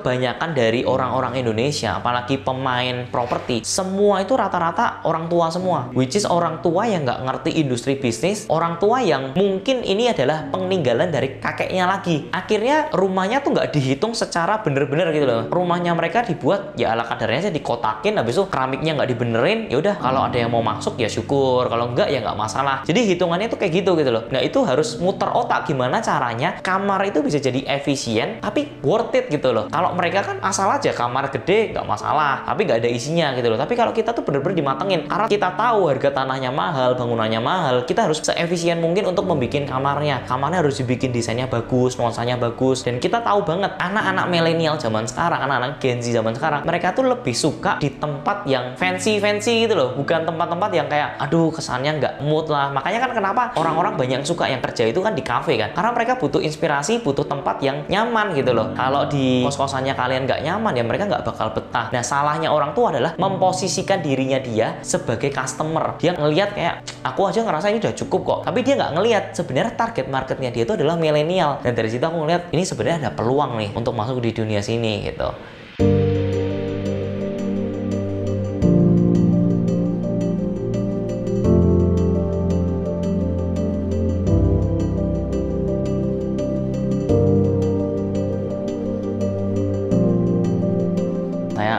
kebanyakan dari orang-orang Indonesia, apalagi pemain properti, semua itu rata-rata orang tua semua, which is orang tua yang nggak ngerti industri bisnis, orang tua yang mungkin ini adalah peninggalan dari kakeknya lagi. Akhirnya rumahnya tuh nggak dihitung secara bener-bener gitu loh. Rumahnya mereka dibuat ya ala kadarnya aja, dikotakin, habis itu keramiknya nggak dibenerin, ya udah kalau ada yang mau masuk ya syukur, kalau enggak ya nggak masalah. Jadi hitungannya tuh kayak gitu loh. Nah itu harus muter otak gimana caranya kamar itu bisa jadi efisien tapi worth it gitu loh. Kalau mereka kan asal aja kamar gede nggak masalah tapi nggak ada isinya gitu loh. Tapi kalau kita tuh bener-bener dimatengin karena kita tahu harga tanahnya mahal, bangunannya mahal, kita harus seefisien mungkin untuk membuat kamarnya. Kamarnya harus dibikin desainnya bagus, nuansanya bagus, dan kita tahu banget anak-anak milenial zaman sekarang, anak-anak Gen Z zaman sekarang, mereka tuh lebih suka di tempat yang fancy-fancy gitu loh, bukan tempat-tempat yang kayak aduh kesannya nggak mood lah. Makanya kan kenapa orang-orang banyak yang suka yang kerja itu kan di cafe kan, karena mereka butuh inspirasi, butuh tempat yang nyaman gitu loh. Kalau di kos-kosannya kalian nggak nyaman ya mereka nggak bakal betah. Nah salahnya orang tua adalah memposisikan dirinya dia sebagai customer. Dia ngelihat kayak aku aja ngerasa ini udah cukup kok, tapi dia nggak ngelihat sebenarnya target marketnya dia itu adalah milenial. Dan dari situ aku ngelihat ini sebenarnya ada peluang nih untuk masuk di dunia sini gitu.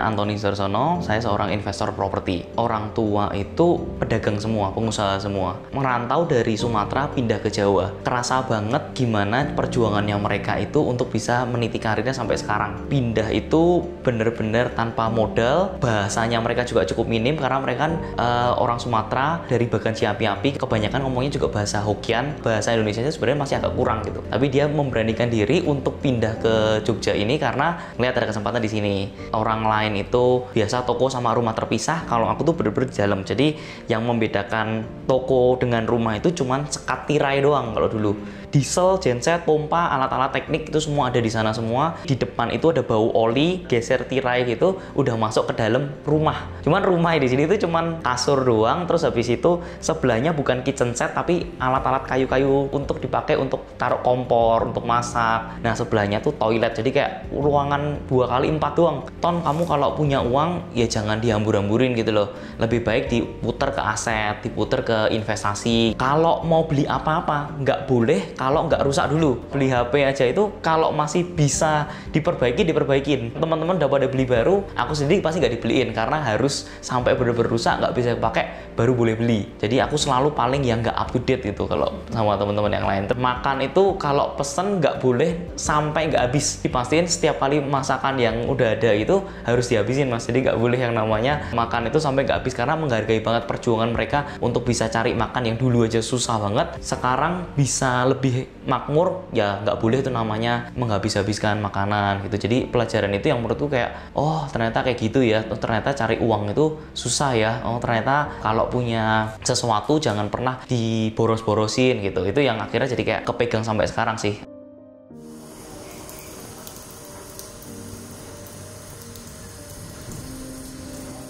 Antoni Sudarsono, saya seorang investor properti. Orang tua itu pedagang semua, pengusaha semua. Merantau dari Sumatera pindah ke Jawa. Kerasa banget gimana perjuangannya mereka itu untuk bisa meniti karirnya sampai sekarang. Pindah itu bener-bener tanpa modal. Bahasanya mereka juga cukup minim karena mereka kan orang Sumatera dari bagian Ciapi-api. Kebanyakan ngomongnya juga bahasa Hokkien. Bahasa Indonesianya sebenarnya masih agak kurang gitu. Tapi dia memberanikan diri untuk pindah ke Jogja ini karena melihat ada kesempatan di sini. Orang lain itu biasa toko sama rumah terpisah, kalau aku tuh bener-bener di dalam. Jadi yang membedakan toko dengan rumah itu cuman sekat tirai doang. Kalau dulu diesel, genset, pompa, alat-alat teknik itu semua ada di sana semua. Di depan itu ada bau oli, geser tirai gitu, udah masuk ke dalam rumah. Cuman rumah di sini itu cuman kasur doang, terus habis itu sebelahnya bukan kitchen set tapi alat-alat kayu-kayu untuk dipakai untuk taruh kompor, untuk masak. Nah sebelahnya tuh toilet, jadi kayak ruangan 2x4 doang. Ton kamu kalau punya uang ya jangan dihambur-hamburin gitu loh, lebih baik diputar ke aset, diputar ke investasi. Kalau mau beli apa-apa nggak boleh kalau nggak rusak dulu. Beli HP aja itu kalau masih bisa diperbaikin. Teman-teman udah pada beli baru, aku sendiri pasti nggak dibeliin karena harus sampai bener-bener rusak nggak bisa pakai baru boleh beli. Jadi aku selalu paling yang nggak up to date gitu kalau sama teman-teman yang lain. Makan itu kalau pesen nggak boleh sampai nggak habis, dipastiin setiap kali masakan yang udah ada itu harus dihabisin mas. Jadi nggak boleh yang namanya makan itu sampai nggak habis, karena menghargai banget perjuangan mereka untuk bisa cari makan yang dulu aja susah banget, sekarang bisa lebih makmur. Ya nggak boleh itu namanya menghabis-habiskan makanan gitu. Jadi pelajaran itu yang menurutku kayak oh ternyata kayak gitu ya, oh, ternyata cari uang itu susah ya, oh ternyata kalau punya sesuatu jangan pernah diboros-borosin gitu. Itu yang akhirnya jadi kayak kepegang sampai sekarang sih.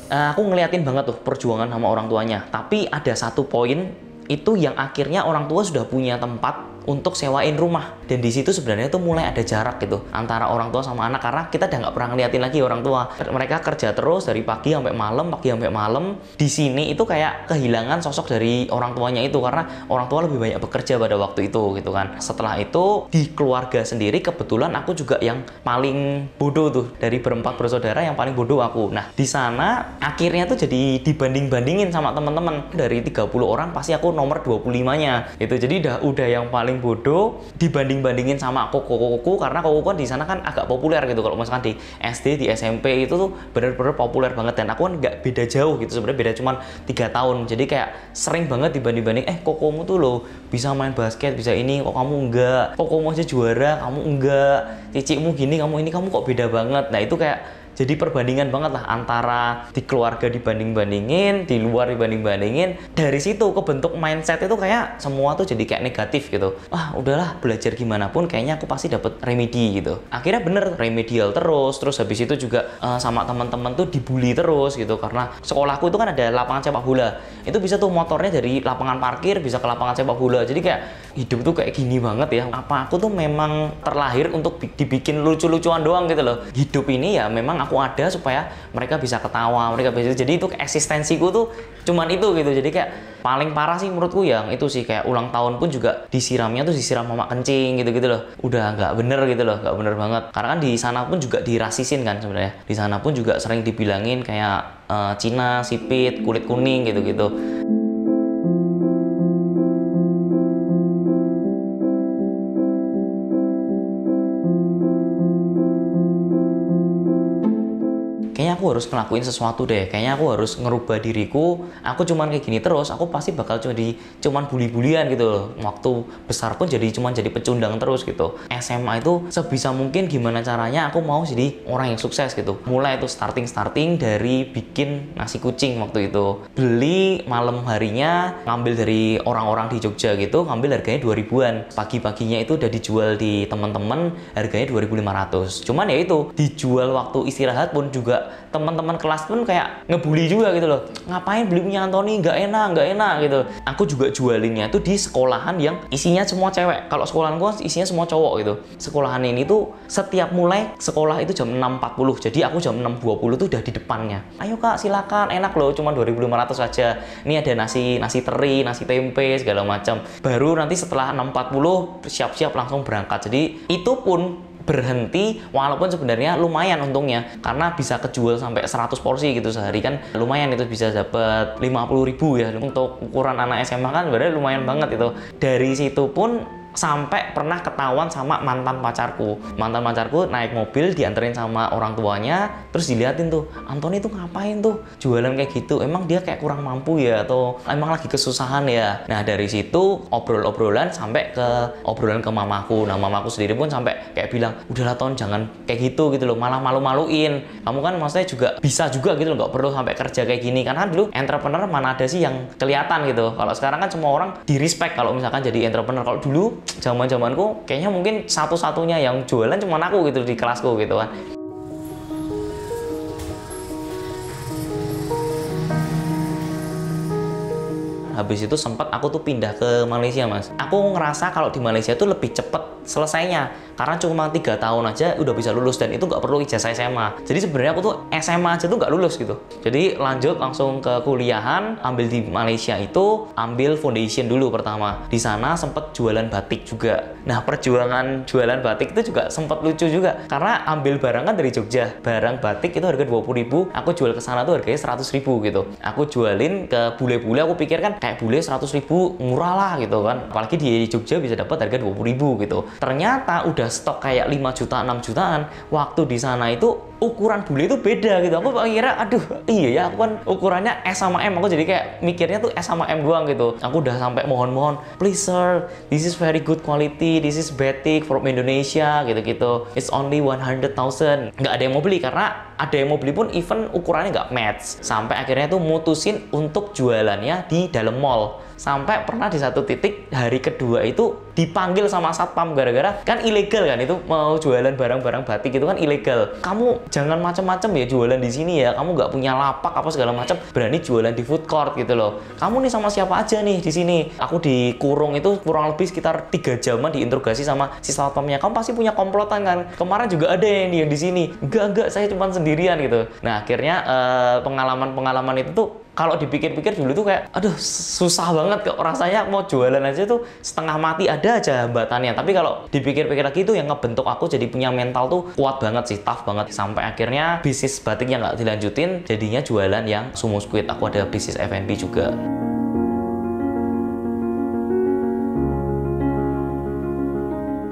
Aku ngeliatin banget tuh perjuangan sama orang tuanya. Tapi ada satu poin itu yang akhirnya orang tua sudah punya tempat untuk sewain rumah, dan di situ sebenarnya tuh mulai ada jarak gitu antara orang tua sama anak, karena kita udah nggak pernah ngeliatin lagi orang tua. Mereka kerja terus dari pagi sampai malam, pagi sampai malam. Di sini itu kayak kehilangan sosok dari orang tuanya itu, karena orang tua lebih banyak bekerja pada waktu itu gitu kan. Setelah itu di keluarga sendiri kebetulan aku juga yang paling bodoh tuh dari berempat bersaudara, yang paling bodoh aku. Nah di sana akhirnya tuh jadi dibanding-bandingin sama teman-teman. Dari 30 orang pasti aku nomor 25-nya itu. Jadi udah yang paling bodoh dibanding-bandingin sama koko-kokoku, karena koko kan di sana kan agak populer gitu. Kalau misalkan di SD, di SMP itu tuh bener-bener populer banget, dan aku kan nggak beda jauh gitu sebenarnya, beda cuman 3 tahun. Jadi kayak sering banget dibanding-banding, kokomu tuh loh bisa main basket, bisa ini, kok kamu enggak, kokomu aja juara, kamu enggak, cicikmu gini, kamu ini, kamu kok beda banget. Nah itu kayak Jadi perbandingan banget lah antara di keluarga dibanding-bandingin, di luar dibanding-bandingin. Dari situ kebentuk mindset itu kayak semua tuh jadi kayak negatif gitu. Wah udahlah, belajar gimana pun kayaknya aku pasti dapat remedi gitu. Akhirnya bener remedial terus habis itu juga sama teman-teman tuh dibully terus gitu. Karena sekolahku itu kan ada lapangan sepak bola. Itu bisa tuh motornya dari lapangan parkir bisa ke lapangan sepak bola. Jadi kayak hidup tuh kayak gini banget ya. Apa aku tuh memang terlahir untuk dibikin lucu-lucuan doang gitu loh. Hidup ini ya memang aku ada supaya mereka bisa ketawa, mereka bisa, jadi itu eksistensiku tuh cuman itu gitu. Jadi kayak paling parah sih menurutku yang itu sih, kayak ulang tahun pun juga disiramnya tuh disiram mama kencing gitu-gitu loh. Udah nggak bener gitu loh, nggak bener banget. Karena kan di sana pun juga dirasisin kan sebenarnya. Di sana pun juga sering dibilangin kayak Cina, sipit, kulit kuning gitu-gitu. Kayaknya aku harus ngelakuin sesuatu deh, kayaknya aku harus ngerubah diriku. Aku cuman kayak gini terus, aku pasti bakal cuman bully-bulian gitu loh. Waktu besar pun jadi pecundang terus gitu. SMA itu sebisa mungkin gimana caranya aku mau jadi orang yang sukses gitu. Mulai itu starting dari bikin nasi kucing waktu itu. Beli malam harinya, ngambil dari orang-orang di Jogja gitu, ngambil harganya 2000-an. Pagi-paginya itu udah dijual di teman-teman harganya 2500. Cuman ya itu, dijual waktu istirahat pun juga teman-teman kelas pun kayak ngebully juga gitu loh. Ngapain beli punya Anthony, nggak enak gitu. Aku juga jualinnya tuh di sekolahan yang isinya semua cewek. Kalau sekolahan gua isinya semua cowok gitu. Sekolahan ini tuh setiap mulai sekolah itu jam 6.40. Jadi aku jam 6.20 tuh udah di depannya. Ayo kak silakan, enak loh, cuma 2500 aja. Ini ada nasi teri, nasi tempe segala macam. Baru nanti setelah 6.40 siap-siap langsung berangkat. Jadi itu pun berhenti, walaupun sebenarnya lumayan untungnya karena bisa kejual sampai 100 porsi gitu sehari kan lumayan, itu bisa dapat 50.000 ya. Untuk ukuran anak SMA kan sebenarnya lumayan banget itu. Dari situ pun sampai pernah ketahuan sama mantan pacarku naik mobil dianterin sama orang tuanya, terus diliatin tuh, Anthony tuh ngapain tuh jualan kayak gitu, emang dia kayak kurang mampu ya atau emang lagi kesusahan ya. Nah dari situ obrolan sampai ke obrolan ke mamaku. Nah mamaku sendiri pun sampai kayak bilang, udahlah Ton jangan kayak gitu loh, malah malu-maluin, kamu kan maksudnya juga bisa juga gitu loh, nggak perlu sampai kerja kayak gini. Karena dulu entrepreneur mana ada sih yang kelihatan gitu. Kalau sekarang kan semua orang di respect kalau misalkan jadi entrepreneur. Kalau dulu zaman-zamanku kayaknya mungkin satu-satunya yang jualan cuma aku gitu di kelasku gitu kan. Habis itu sempat aku tuh pindah ke Malaysia mas. Aku ngerasa kalau di Malaysia tuh lebih cepet selesainya karena cuma 3 tahun aja udah bisa lulus dan itu nggak perlu ijazah SMA. Jadi sebenarnya aku tuh SMA aja tuh nggak lulus gitu. Jadi lanjut langsung ke kuliahan, ambil di Malaysia itu ambil foundation dulu pertama. Di sana sempet jualan batik juga. Nah perjuangan jualan batik itu juga sempat lucu juga karena ambil barang kan dari Jogja. Barang batik itu harga 20.000, aku jual ke sana tuh harganya 100.000 gitu. Aku jualin ke bule-bule, aku pikir kan kayak bule 100.000 murah lah gitu kan. Apalagi di Jogja bisa dapat harga 20.000 gitu. Ternyata udah stok kayak 5 juta, 6 jutaan. Waktu di sana itu ukuran bule itu beda gitu. Aku kira, aduh iya ya, aku kan ukurannya S sama M. Aku jadi kayak mikirnya tuh S sama M doang gitu. Aku udah sampai mohon-mohon, please sir, this is very good quality, this is batik from Indonesia gitu-gitu. It's only 100,000. Nggak ada yang mau beli karena ada yang mau beli pun even ukurannya nggak match. Sampai akhirnya tuh mutusin untuk jualannya di dalam mall. Sampai pernah di satu titik hari kedua itu dipanggil sama satpam gara-gara kan ilegal kan itu, mau jualan barang-barang batik itu kan ilegal. Kamu jangan macam-macam ya jualan di sini ya, kamu nggak punya lapak apa segala macam, berani jualan di food court gitu loh. Kamu nih sama siapa aja nih di sini? Aku dikurung itu kurang lebih sekitar 3 jaman diinterogasi sama si satpamnya. Kamu pasti punya komplotan kan? Kemarin juga ada yang di sini. Enggak, saya cuma sendirian gitu. Nah akhirnya pengalaman itu tuh kalau dipikir-pikir dulu tuh kayak aduh susah banget kok rasanya, mau jualan aja tuh setengah mati ada aja hambatannya. Tapi kalau dipikir-pikir lagi tuh yang ngebentuk aku jadi punya mental tuh kuat banget sih, tough banget. Sampai akhirnya bisnis batiknya nggak dilanjutin, jadinya jualan yang sumo squid. Aku ada bisnis F&B juga.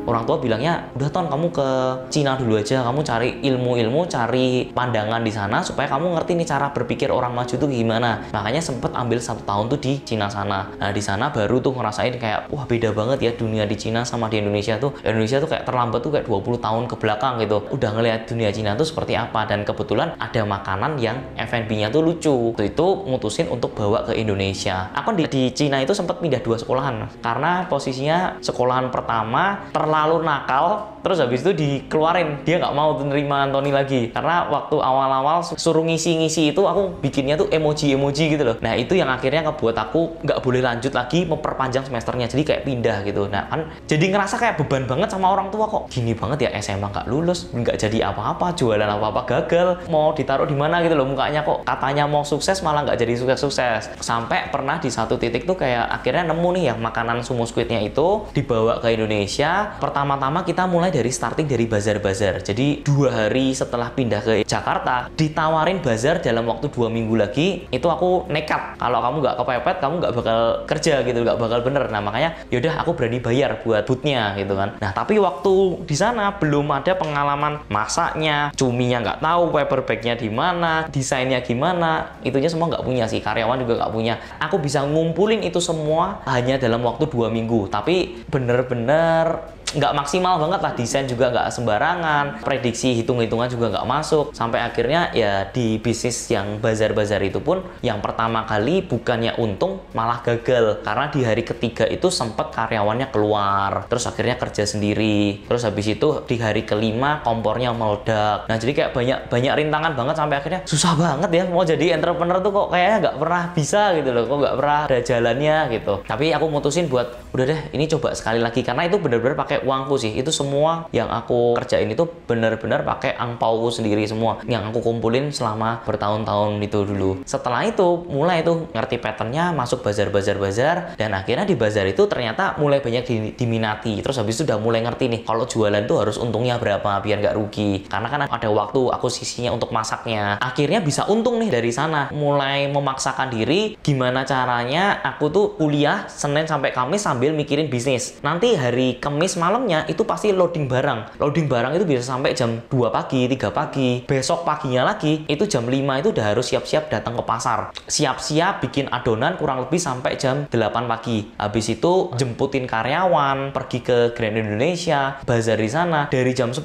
orang tua bilangnya udah Ton, kamu ke Cina dulu aja, kamu cari ilmu-ilmu, cari pandangan di sana supaya kamu ngerti nih cara berpikir orang maju tuh gimana. Makanya sempet ambil 1 tahun tuh di Cina sana. Nah di sana baru tuh ngerasain kayak wah beda banget ya dunia di Cina sama di Indonesia tuh. Indonesia tuh kayak terlambat tuh kayak 20 tahun ke belakang gitu. Udah ngelihat dunia Cina tuh seperti apa, dan kebetulan ada makanan yang F&B-nya tuh lucu. Itu mutusin untuk bawa ke Indonesia. Aku di Cina itu sempat pindah 2 sekolahan karena posisinya sekolahan pertama terlalu nakal, terus habis itu dikeluarin, dia nggak mau nerima Anthony lagi karena waktu awal-awal suruh ngisi-ngisi itu aku bikinnya tuh emoji-emoji gitu loh. Nah itu yang akhirnya ngebuat aku nggak boleh lanjut lagi memperpanjang semesternya, jadi kayak pindah gitu. Nah kan jadi ngerasa kayak beban banget sama orang tua, kok gini banget ya, SMA nggak lulus, nggak jadi apa-apa, jualan apa-apa gagal, mau ditaruh di mana gitu loh mukanya, kok katanya mau sukses malah nggak jadi sukses-sukses. Sampai pernah di satu titik tuh kayak akhirnya nemu nih yang makanan sumo squidnya itu dibawa ke Indonesia. Pertama-tama kita mulai dari starting dari bazar-bazar. Jadi 2 hari setelah pindah ke Jakarta ditawarin bazar dalam waktu 2 minggu lagi. Itu aku nekat, kalau kamu nggak kepepet kamu nggak bakal kerja gitu, nggak bakal bener. Nah makanya yaudah aku berani bayar buat bootnya gitu kan. Nah tapi waktu di sana belum ada pengalaman masaknya, cuminya nggak tahu, paper bagnya di mana, desainnya gimana, itunya semua nggak punya sih, karyawan juga nggak punya. Aku bisa ngumpulin itu semua hanya dalam waktu 2 minggu, tapi bener-bener nggak maksimal banget lah, desain juga nggak sembarangan, prediksi hitung-hitungan juga nggak masuk, sampai akhirnya ya di bisnis yang bazar-bazar itu pun yang pertama kali bukannya untung malah gagal, karena di hari ketiga itu sempat karyawannya keluar, terus akhirnya kerja sendiri, terus habis itu di hari kelima kompornya meledak. Nah jadi kayak banyak rintangan banget, sampai akhirnya susah banget ya mau jadi entrepreneur tuh, kok kayaknya nggak pernah bisa gitu loh, kok nggak pernah ada jalannya gitu. Tapi aku mutusin buat udah deh ini coba sekali lagi, karena itu bener-bener pakai uangku sih. Itu semua yang aku kerjain itu bener-bener pakai angpauku sendiri semua, yang aku kumpulin selama bertahun-tahun itu dulu. Setelah itu mulai tuh ngerti patternnya, masuk bazar-bazar, dan akhirnya di bazar itu ternyata mulai banyak diminati. Terus habis itu udah mulai ngerti nih kalau jualan tuh harus untungnya berapa biar nggak rugi, karena kan ada waktu aku sisinya untuk masaknya. Akhirnya bisa untung nih dari sana. Mulai memaksakan diri gimana caranya aku tuh kuliah Senin sampai Kamis sambil mikirin bisnis. Nanti hari Kamis malamnya itu pasti loading barang. Loading barang itu bisa sampai jam 2 pagi, 3 pagi. Besok paginya lagi itu jam 5 itu udah harus siap-siap datang ke pasar. Siap-siap bikin adonan kurang lebih sampai jam 8 pagi. Habis itu jemputin karyawan, pergi ke Grand Indonesia, bazar di sana. Dari jam 10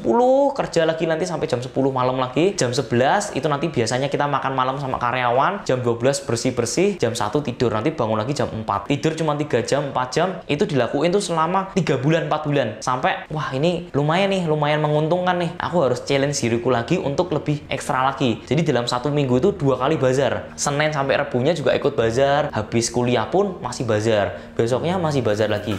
kerja lagi nanti sampai jam 10 malam lagi. Jam 11 itu nanti biasanya kita makan malam sama karyawan. Jam 12 bersih-bersih, jam 1 tidur, nanti bangun lagi jam 4. Tidur cuma 3 jam, 4 jam. Itu dilakuin tuh selama 3 bulan, 4 bulan. Sampai wah ini lumayan nih, lumayan menguntungkan nih, aku harus challenge diriku lagi untuk lebih ekstra lagi. Jadi dalam 1 minggu itu 2 kali bazar, Senin sampai Rebunya juga ikut bazar, habis kuliah pun masih bazar, besoknya masih bazar lagi.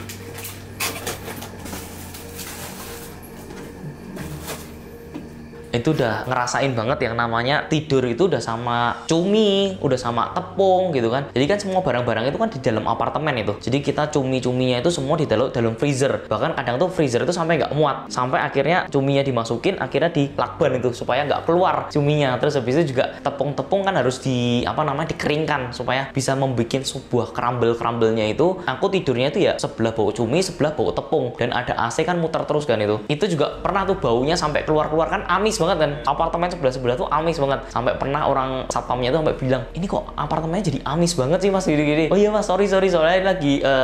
Itu udah ngerasain banget yang namanya tidur itu udah sama cumi, udah sama tepung gitu kan. Jadi kan semua barang-barang itu kan di dalam apartemen itu. Jadi kita cumi-cuminya itu semua di dalam freezer. Bahkan kadang tuh freezer itu sampai nggak muat. Sampai akhirnya cuminya dimasukin, akhirnya dilakban itu supaya nggak keluar cuminya. Terus habis itu juga tepung-tepung kan harus dikeringkan supaya bisa membuat sebuah crumble-crumble-nya itu. Aku tidurnya itu ya sebelah bau cumi, sebelah bau tepung. Dan ada AC kan muter terus kan itu. Itu juga pernah tuh baunya sampai keluar-keluar kan, amis banget kan, apartemen sebelah tuh amis banget. Sampai pernah orang satpamnya tuh sampai bilang, ini kok apartemennya jadi amis banget sih mas, gini-gini. Oh iya mas, sorry soalnya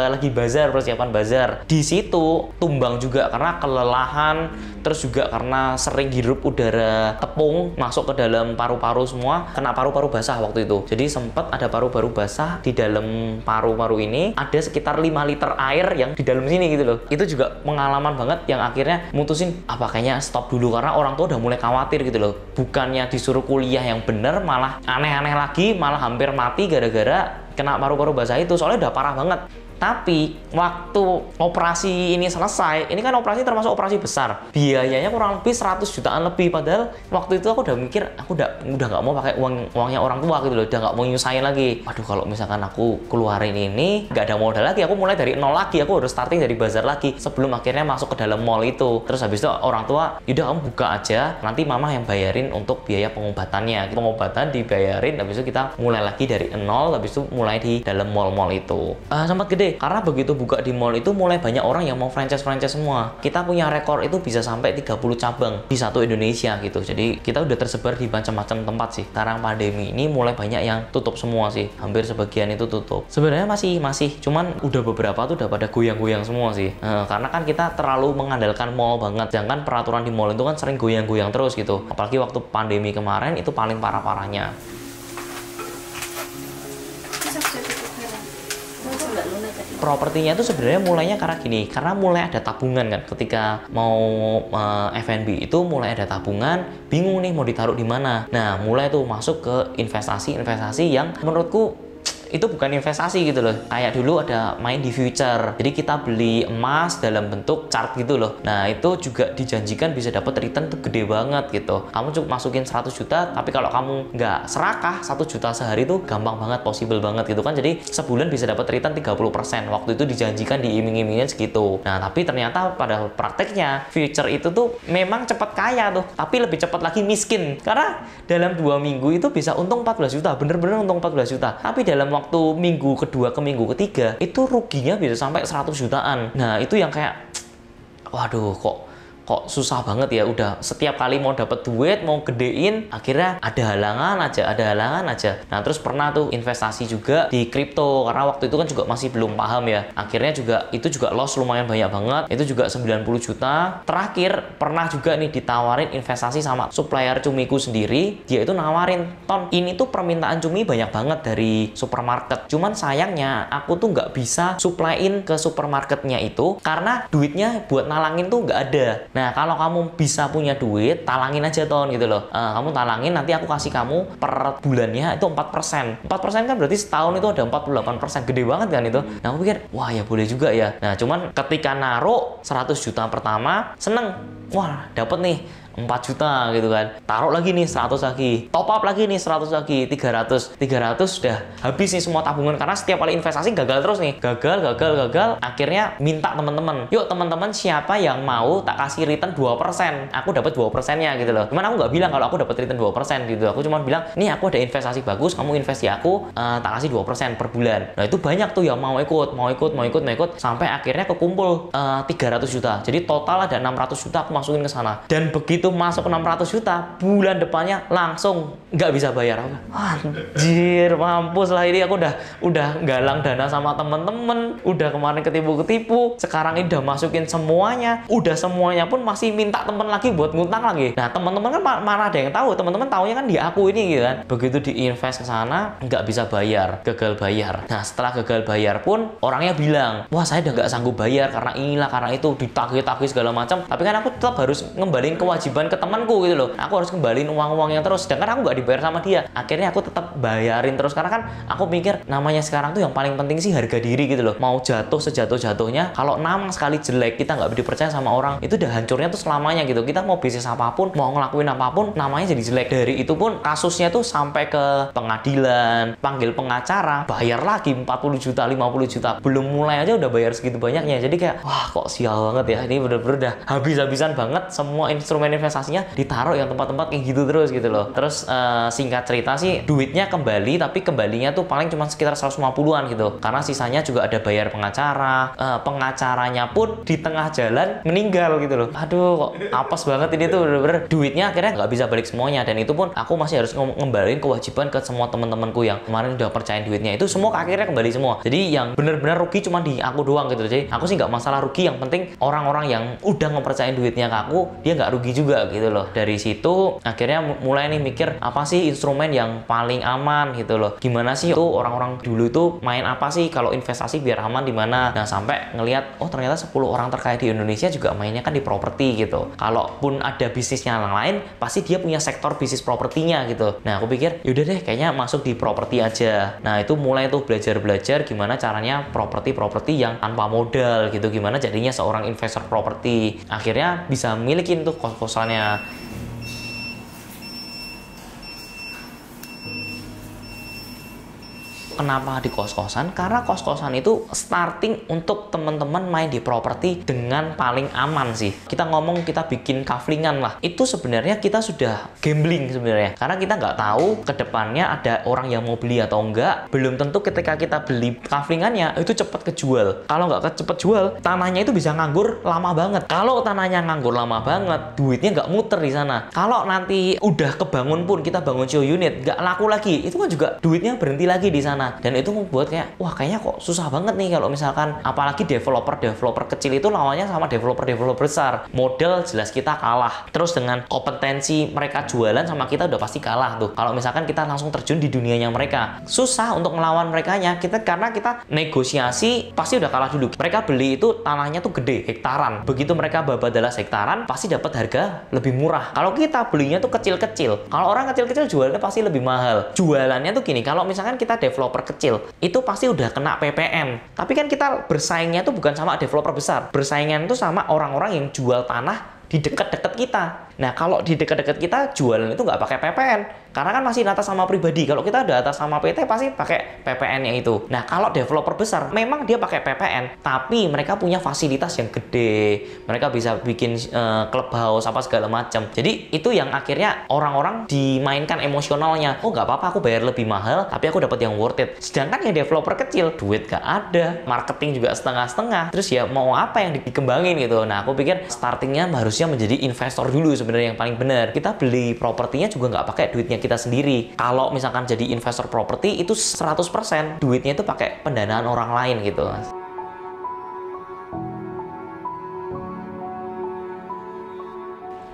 lagi bazar, persiapan bazar. Di situ tumbang juga karena kelelahan, terus juga karena sering hirup udara tepung masuk ke dalam paru-paru semua, kena paru-paru basah waktu itu. Jadi sempat ada paru-paru basah di dalam paru-paru ini, ada sekitar 5 liter air yang di dalam sini gitu loh. Itu juga pengalaman banget yang akhirnya mutusin apa kayaknya stop dulu, karena orang tua udah mulai khawatir gitu loh. Bukannya disuruh kuliah yang bener, malah aneh-aneh lagi, malah hampir mati gara-gara kena paru-paru basah itu, soalnya udah parah banget. Tapi waktu operasi ini selesai, ini kan operasi termasuk operasi besar, biayanya kurang lebih 100 jutaan lebih. Padahal waktu itu aku udah mikir, aku udah nggak mau pakai uangnya orang tua gitu loh, udah nggak mau nyusahin lagi. Waduh, kalau misalkan aku keluarin ini nggak ada modal lagi, aku mulai dari nol lagi, aku harus starting dari bazar lagi sebelum akhirnya masuk ke dalam mall itu. Terus habis itu orang tua, yaudah kamu buka aja, nanti mama yang bayarin untuk biaya pengobatannya. Pengobatan dibayarin, habis itu kita mulai lagi dari nol, habis itu mulai di dalam mall-mall itu. Sempat gede deh. Karena begitu buka di mall itu mulai banyak orang yang mau franchise semua. Kita punya rekor itu bisa sampai 30 cabang di satu Indonesia gitu. Jadi kita udah tersebar di macam-macam tempat sih. Sekarang pandemi ini mulai banyak yang tutup semua sih. Hampir sebagian itu tutup. Sebenarnya masih cuman udah beberapa tuh udah pada goyang-goyang semua sih. Karena kan kita terlalu mengandalkan mall banget. Sedangkan peraturan di mall itu kan sering goyang-goyang terus gitu. Apalagi waktu pandemi kemarin itu paling parah-parahnya. Propertinya itu sebenarnya mulainya karena gini, karena mulai ada tabungan kan, ketika mau F&B itu mulai ada tabungan, bingung nih mau ditaruh di mana. Nah, mulai tuh masuk ke investasi yang menurutku itu bukan investasi gitu loh. Kayak dulu ada main di future, jadi kita beli emas dalam bentuk chart gitu loh. Nah, itu juga dijanjikan bisa dapat return tuh gede banget gitu. Kamu cuma masukin 100 juta, tapi kalau kamu nggak serakah 1 juta sehari tuh gampang banget, possible banget gitu kan. Jadi sebulan bisa dapat return 30%. Waktu itu dijanjikan diiming-imingin segitu. Nah, tapi ternyata pada prakteknya future itu tuh memang cepat kaya tuh, tapi lebih cepat lagi miskin. Karena dalam 2 minggu itu bisa untung 14 juta, bener-bener untung 14 juta. Tapi dalam waktu minggu kedua ke minggu ketiga itu ruginya bisa sampai 100 jutaan. Nah, itu yang kayak waduh, kok susah banget ya. Udah setiap kali mau dapat duit, mau gedein, akhirnya ada halangan aja. Nah, terus pernah tuh investasi juga di kripto, karena waktu itu kan juga masih belum paham ya. Akhirnya juga itu juga loss lumayan banyak banget. Itu juga 90 juta. Terakhir pernah juga nih ditawarin investasi sama supplier cumiku sendiri. Dia itu nawarin, "Ton, ini tuh permintaan cumi banyak banget dari supermarket. Cuman sayangnya aku tuh nggak bisa supplyin ke supermarketnya itu karena duitnya buat nalangin tuh nggak ada. Nah, kalau kamu bisa punya duit, talangin aja Ton gitu loh. Kamu talangin, nanti aku kasih kamu per bulannya itu 4%. 4% kan berarti setahun itu ada 48%. Gede banget kan itu. Nah, aku pikir, wah ya boleh juga ya. Nah, cuman ketika naruh 100 juta pertama, seneng. Wah, dapet nih 4 juta gitu kan. Taruh lagi nih 100 lagi. Top up lagi nih 100 lagi, 300. 300 udah habis nih semua tabungan karena setiap kali investasi gagal terus nih. Gagal. Akhirnya minta teman-teman. Yuk teman-teman, siapa yang mau tak kasih return 2%? Aku dapat 2%-nya gitu loh. Cuman aku nggak bilang kalau aku dapat return 2% gitu. Aku cuma bilang, "Nih aku ada investasi bagus, kamu invest di aku, tak kasih 2% per bulan." Nah, itu banyak tuh yang mau ikut sampai akhirnya kekumpul 300 juta. Jadi total ada 600 juta aku masukin ke sana. Dan begitu masuk 600 juta, bulan depannya langsung nggak bisa bayar. Anjir, mampus lah ini. Aku udah galang dana sama temen-temen, udah kemarin ketipu, sekarang ini udah masukin semuanya, udah semuanya pun masih minta temen lagi buat ngutang lagi. Nah, teman-teman kan mana ada yang tahu, teman-teman taunya kan di aku ini gitu kan. Begitu diinvest ke sana nggak bisa bayar, gagal bayar. Nah, setelah gagal bayar pun orangnya bilang, "Wah, saya udah nggak sanggup bayar karena inilah karena itu," ditagih-tagih segala macam. Tapi kan aku tetap harus ngembaliin kewajiban ke temanku gitu loh. Aku harus kembaliin uang-uang yang terus, sedangkan aku nggak dibayar sama dia. Akhirnya aku tetap bayarin terus karena kan aku mikir namanya sekarang tuh yang paling penting sih harga diri gitu loh. Mau jatuh sejatuh-jatuhnya, kalau nama sekali jelek, kita nggak dipercaya sama orang, itu udah hancurnya tuh selamanya gitu. Kita mau bisnis apapun, mau ngelakuin apapun, namanya jadi jelek. Dari itu pun kasusnya tuh sampai ke pengadilan, panggil pengacara, bayar lagi 40 juta, 50 juta. Belum mulai aja udah bayar segitu banyaknya. Jadi kayak, wah kok sial banget ya. Ini bener-bener udah habis-habisan banget semua instrumen investasinya ditaruh yang tempat-tempat kayak gitu terus gitu loh. Terus singkat cerita sih duitnya kembali, tapi kembalinya tuh paling cuma sekitar 150-an gitu. Karena sisanya juga ada bayar pengacara, pengacaranya pun di tengah jalan meninggal gitu loh. Aduh, kok apes banget ini tuh bener-bener. Duitnya akhirnya nggak bisa balik semuanya, dan itu pun aku masih harus ngembaliin kewajiban ke semua teman-temanku yang kemarin udah percayain duitnya. Itu semua akhirnya kembali semua. Jadi yang bener-bener rugi cuma di aku doang gitu. Jadi aku sih nggak masalah rugi, yang penting orang-orang yang udah ngepercayain duitnya ke aku, dia nggak rugi juga gitu loh. Dari situ akhirnya mulai nih mikir apa sih instrumen yang paling aman gitu loh. Gimana sih tuh orang-orang dulu itu main apa sih kalau investasi biar aman di mana. Nah, sampai ngelihat oh ternyata 10 orang terkaya di Indonesia juga mainnya kan di properti gitu. Kalaupun ada bisnisnya yang lain, pasti dia punya sektor bisnis propertinya gitu. Nah, aku pikir yaudah deh kayaknya masuk di properti aja. Nah, itu mulai tuh belajar gimana caranya properti yang tanpa modal gitu. Gimana jadinya seorang investor properti. Akhirnya bisa milikin tuh kos-kosannya. Kenapa di kos-kosan? Karena kos-kosan itu starting untuk teman-teman main di properti dengan paling aman sih. Kita ngomong kita bikin kaflingan lah. Itu sebenarnya kita sudah gambling sebenarnya. Karena kita nggak tahu ke depannya ada orang yang mau beli atau enggak. Belum tentu ketika kita beli kaflingannya itu cepat kejual. Kalau nggak cepet jual, tanahnya itu bisa nganggur lama banget. Kalau tanahnya nganggur lama banget, duitnya nggak muter di sana. Kalau nanti udah kebangun pun, kita bangun show unit, nggak laku lagi, itu kan juga duitnya berhenti lagi di sana. Dan itu membuat kayak, wah kayaknya kok susah banget nih kalau misalkan, apalagi developer kecil itu lawannya sama developer besar. Model jelas kita kalah. Terus dengan kompetensi mereka jualan sama kita udah pasti kalah tuh. Kalau misalkan kita langsung terjun di dunianya mereka, susah untuk melawan merekanya. Karena kita negosiasi pasti udah kalah dulu. Mereka beli itu tanahnya tuh gede, hektaran. Begitu mereka babadalas hektaran, pasti dapat harga lebih murah. Kalau kita belinya tuh kecil-kecil. Kalau orang kecil-kecil jualnya pasti lebih mahal. Jualannya tuh gini, kalau misalkan kita developer kecil, itu pasti udah kena PPN. Tapi kan kita bersaingnya tuh bukan sama developer besar. Bersaingnya itu sama orang-orang yang jual tanah di dekat-dekat kita. Nah, kalau di dekat-dekat kita jualan itu nggak pakai PPN. Karena kan masih atas sama pribadi. Kalau kita udah atas sama PT pasti pakai PPN-nya itu. Nah, kalau developer besar memang dia pakai PPN, tapi mereka punya fasilitas yang gede. Mereka bisa bikin clubhouse apa segala macam. Jadi itu yang akhirnya orang-orang dimainkan emosionalnya. Oh, nggak apa-apa, aku bayar lebih mahal, tapi aku dapat yang worth it. Sedangkan yang developer kecil, duit nggak ada, marketing juga setengah-setengah. Terus ya mau apa yang dikembangin gitu. Nah, aku pikir startingnya harusnya menjadi investor dulu sebenarnya yang paling benar. Kita beli propertinya juga nggak pakai duitnya kita sendiri. Kalau misalkan jadi investor properti itu 100% duitnya itu pakai pendanaan orang lain gitu, Mas.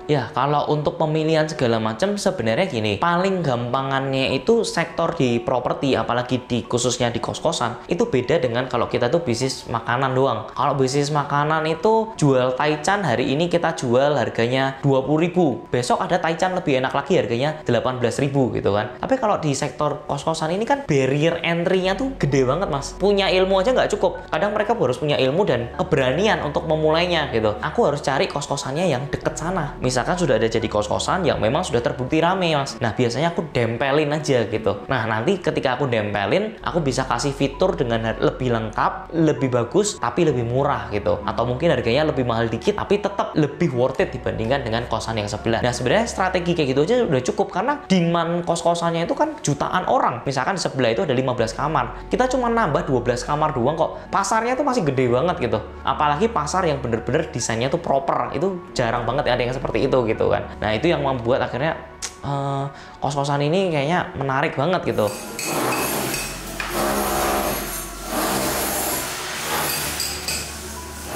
Ya, kalau untuk pemilihan segala macam sebenarnya gini, paling gampangannya itu sektor di properti, apalagi khususnya di kos-kosan, itu beda dengan kalau kita tuh bisnis makanan doang. Kalau bisnis makanan itu jual taichan, hari ini kita jual harganya 20.000. Besok ada taichan lebih enak lagi harganya 18.000 gitu kan. Tapi kalau di sektor kos-kosan ini kan barrier entry-nya tuh gede banget, Mas. Punya ilmu aja nggak cukup. Kadang mereka harus punya ilmu dan keberanian untuk memulainya gitu. Aku harus cari kos-kosannya yang deket sana. Misalkan sudah ada jadi kos-kosan yang memang sudah terbukti rame, Mas. Nah, biasanya aku dempelin aja gitu. Nah, nanti ketika aku dempelin, aku bisa kasih fitur dengan lebih lengkap, lebih bagus, tapi lebih murah gitu. Atau mungkin harganya lebih mahal dikit, tapi tetap lebih worth it dibandingkan dengan kosan yang sebelah. Nah, sebenarnya strategi kayak gitu aja udah cukup, karena demand kos-kosannya itu kan jutaan orang. Misalkan di sebelah itu ada 15 kamar. Kita cuma nambah 12 kamar doang kok. Pasarnya tuh masih gede banget gitu. Apalagi pasar yang bener-bener desainnya tuh proper. Itu jarang banget ada yang seperti itu gitu kan. Nah, itu yang membuat akhirnya kos-kosan ini kayaknya menarik banget gitu.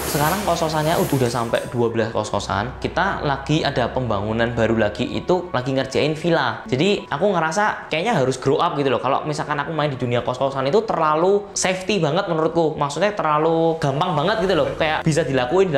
Sekarang kos-kosannya udah sampai 12 kos-kosan. Kita lagi ada pembangunan baru lagi, itu lagi ngerjain villa. Jadi aku ngerasa kayaknya harus grow up gitu loh. Kalau misalkan aku main di dunia kos-kosan itu terlalu safety banget menurutku. Maksudnya terlalu gampang banget gitu loh. Kayak bisa dilakuin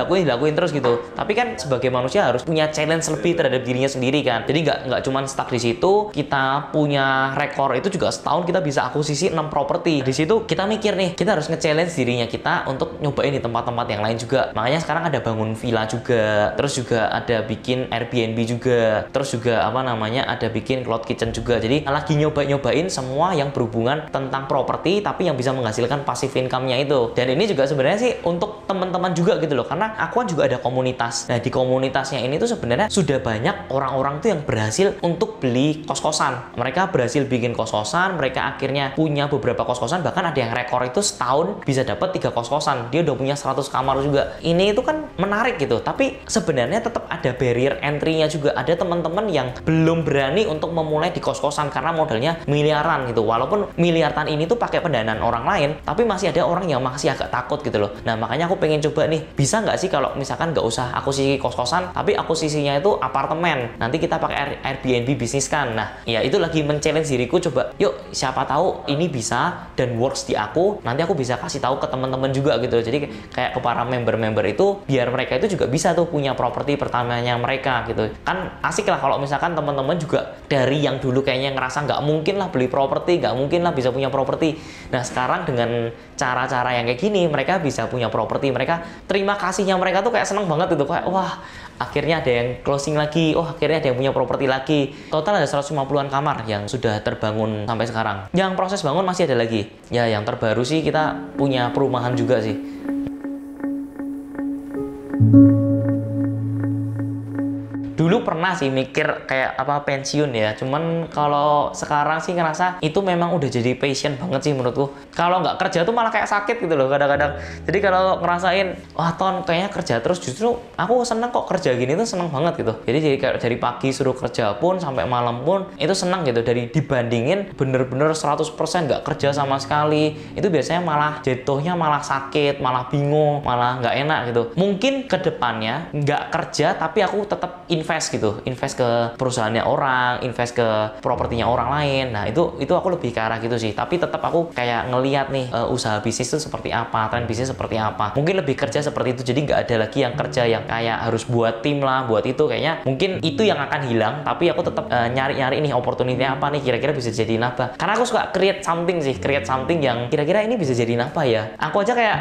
terus gitu. Tapi kan sebagai manusia harus punya challenge lebih terhadap dirinya sendiri kan. Jadi nggak cuma stuck di situ. Kita punya rekor itu juga setahun kita bisa akuisisi 6 properti. Di situ kita mikir nih, kita harus nge-challenge dirinya kita untuk nyobain di tempat-tempat yang lain juga. Makanya sekarang ada bangun villa juga, terus juga ada bikin Airbnb juga, terus juga ada bikin cloud kitchen juga. Jadi lagi nyobain semua yang berhubungan tentang properti, tapi yang bisa menghasilkan passive income-nya itu. Dan ini juga sebenarnya sih untuk teman-teman juga gitu loh, karena aku kan juga ada komunitas. Nah, di komunitasnya ini tuh sebenarnya sudah banyak orang-orang tuh yang berhasil untuk beli kos-kosan. Mereka berhasil bikin kos-kosan, mereka akhirnya punya beberapa kos-kosan, bahkan ada yang rekor itu setahun bisa dapat 3 kos-kosan. Dia udah punya 100 kamar juga. Ini itu kan menarik gitu, tapi sebenarnya tetap ada barrier entry-nya juga. Ada teman-teman yang belum berani untuk memulai di kos-kosan karena modalnya miliaran gitu. Walaupun miliaran ini tuh pakai pendanaan orang lain, tapi masih ada orang yang masih agak takut gitu loh. Nah, makanya aku pengen coba nih, bisa nggak sih kalau misalkan nggak usah akuisisi kos-kosan, tapi akuisisinya itu apartemen. Nanti kita pakai Airbnb bisnis kan. Nah, ya itu lagi men-challenge diriku, coba yuk siapa tahu ini bisa dan works di aku. Nanti aku bisa kasih tahu ke teman-teman juga gitu. Jadi kayak ke para member member-member itu biar mereka itu juga bisa tuh punya properti pertamanya mereka gitu. Kan asik lah kalau misalkan teman-teman juga dari yang dulu kayaknya ngerasa nggak mungkin lah beli properti, nggak mungkin lah bisa punya properti. Nah sekarang dengan cara-cara yang kayak gini mereka bisa punya properti. Mereka terima kasihnya mereka tuh kayak seneng banget gitu, kayak wah akhirnya ada yang closing lagi, oh akhirnya ada yang punya properti lagi. Total ada 150-an kamar yang sudah terbangun sampai sekarang. Yang proses bangun masih ada lagi. Ya yang terbaru sih kita punya perumahan juga sih. Dulu pernah sih mikir kayak apa pensiun ya, cuman kalau sekarang sih ngerasa itu memang udah jadi passion banget sih menurutku. Kalau nggak kerja tuh malah kayak sakit gitu loh kadang-kadang. Jadi kalau ngerasain wah Ton kayaknya kerja terus, justru aku seneng kok kerja gini tuh seneng banget gitu. Jadi kayak dari pagi suruh kerja pun sampai malam pun itu seneng gitu, dari dibandingin bener-bener 100% nggak kerja sama sekali. Itu biasanya malah jatuhnya malah sakit, malah bingung, malah nggak enak gitu. Mungkin kedepannya nggak kerja tapi aku tetap invest gitu, invest ke perusahaannya orang, invest ke propertinya orang lain. Nah itu aku lebih ke arah gitu sih. Tapi tetap aku kayak ngeliat nih usaha bisnis itu seperti apa, tren bisnis seperti apa. Mungkin lebih kerja seperti itu. Jadi nggak ada lagi yang kerja yang kayak harus buat tim lah, buat itu kayaknya. Mungkin itu yang akan hilang. Tapi aku tetap nyari-nyari nih opportunity apa nih kira-kira bisa jadi nafkah. Karena aku suka create something sih, create something yang kira-kira ini bisa jadi nafkah ya. Aku aja kayak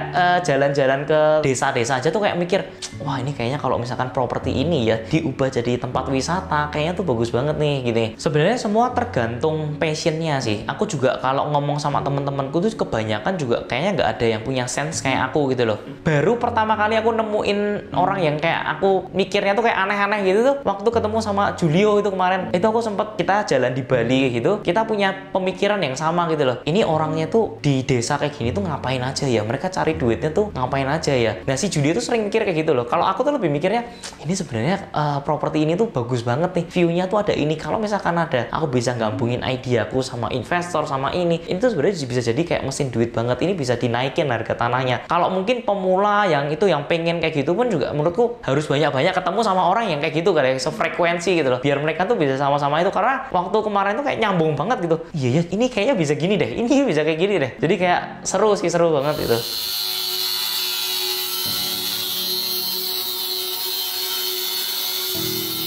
jalan-jalan ke desa-desa aja tuh kayak mikir, wah ini kayaknya kalau misalkan properti ini ya diubah jadi tempat wisata kayaknya tuh bagus banget nih gini. Sebenarnya semua tergantung passionnya sih. Aku juga kalau ngomong sama temen-temenku tuh kebanyakan juga kayaknya nggak ada yang punya sense kayak aku gitu loh. Baru pertama kali aku nemuin orang yang kayak aku mikirnya tuh kayak aneh-aneh gitu tuh waktu ketemu sama Julio itu kemarin. Itu aku sempet kita jalan di Bali gitu, kita punya pemikiran yang sama gitu loh. Ini orangnya tuh di desa kayak gini tuh ngapain aja ya, mereka cari duitnya tuh ngapain aja ya. Nah si Julio tuh sering mikir kayak gitu loh. Kalau aku tuh lebih mikirnya ini sebenarnya properti ini tuh bagus banget nih, view-nya tuh ada ini. Kalau misalkan ada, aku bisa gabungin ideaku sama investor sama ini tuh sebenarnya bisa jadi kayak mesin duit banget. Ini bisa dinaikin harga tanahnya. Kalau mungkin pemula yang pengen kayak gitu pun juga menurutku harus banyak-banyak ketemu sama orang yang kayak gitu kayak sefrekuensi gitu loh, biar mereka tuh bisa sama-sama itu. Karena waktu kemarin tuh kayak nyambung banget gitu. Iya ya, ini kayaknya bisa gini deh, ini bisa kayak gini deh. Jadi kayak seru banget gitu.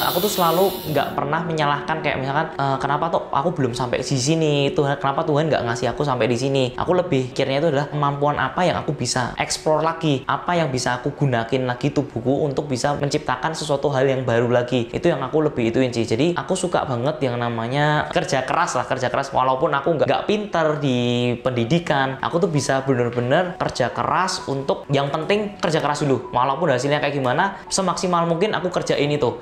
Aku tuh selalu nggak pernah menyalahkan kayak misalkan kenapa tuh aku belum sampai di sini, Tuhan kenapa Tuhan nggak ngasih aku sampai di sini. Aku lebih pikirnya itu adalah kemampuan apa yang aku bisa explore lagi, apa yang bisa aku gunakin lagi tubuhku untuk bisa menciptakan sesuatu hal yang baru lagi. Itu yang aku lebih ituin sih. Jadi aku suka banget yang namanya kerja keras lah, kerja keras. Walaupun aku nggak pinter di pendidikan, aku tuh bisa bener-bener kerja keras untuk yang penting kerja keras dulu. Walaupun hasilnya kayak gimana, semaksimal mungkin aku kerjain itu.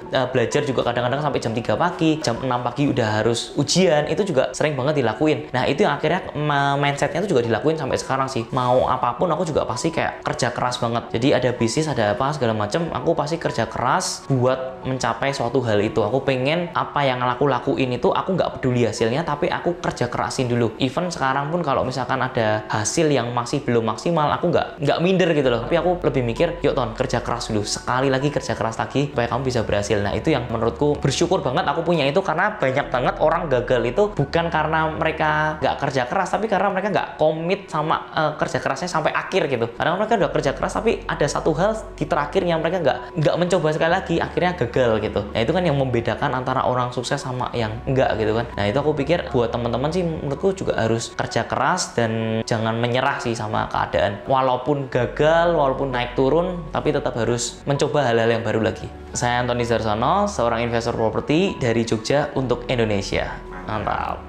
Belajar juga kadang-kadang sampai jam 3 pagi, jam 6 pagi udah harus ujian, itu juga sering banget dilakuin. Nah itu yang akhirnya mindsetnya itu juga dilakuin sampai sekarang sih. Mau apapun aku juga pasti kayak kerja keras banget. Jadi ada bisnis, ada apa segala macem, aku pasti kerja keras buat mencapai suatu hal itu. Aku pengen apa yang aku lakuin itu aku nggak peduli hasilnya, tapi aku kerja kerasin dulu. Even sekarang pun kalau misalkan ada hasil yang masih belum maksimal, aku nggak minder gitu loh. Tapi aku lebih mikir, yuk Ton, kerja keras dulu. Sekali lagi kerja keras lagi supaya kamu bisa berhasil. Nah itu yang menurutku bersyukur banget aku punya itu, karena banyak banget orang gagal itu bukan karena mereka nggak kerja keras, tapi karena mereka nggak komit sama kerja kerasnya sampai akhir gitu. Kadang mereka udah kerja keras tapi ada satu hal di terakhirnya mereka nggak mencoba sekali lagi, akhirnya gagal gitu. Nah itu kan yang membedakan antara orang sukses sama yang enggak gitu kan. Nah itu aku pikir buat teman-teman sih menurutku juga harus kerja keras dan jangan menyerah sih sama keadaan. Walaupun gagal, walaupun naik turun, tapi tetap harus mencoba hal-hal yang baru lagi. Saya Antoni Darsono, seorang investor properti dari Jogja untuk Indonesia. Mantap.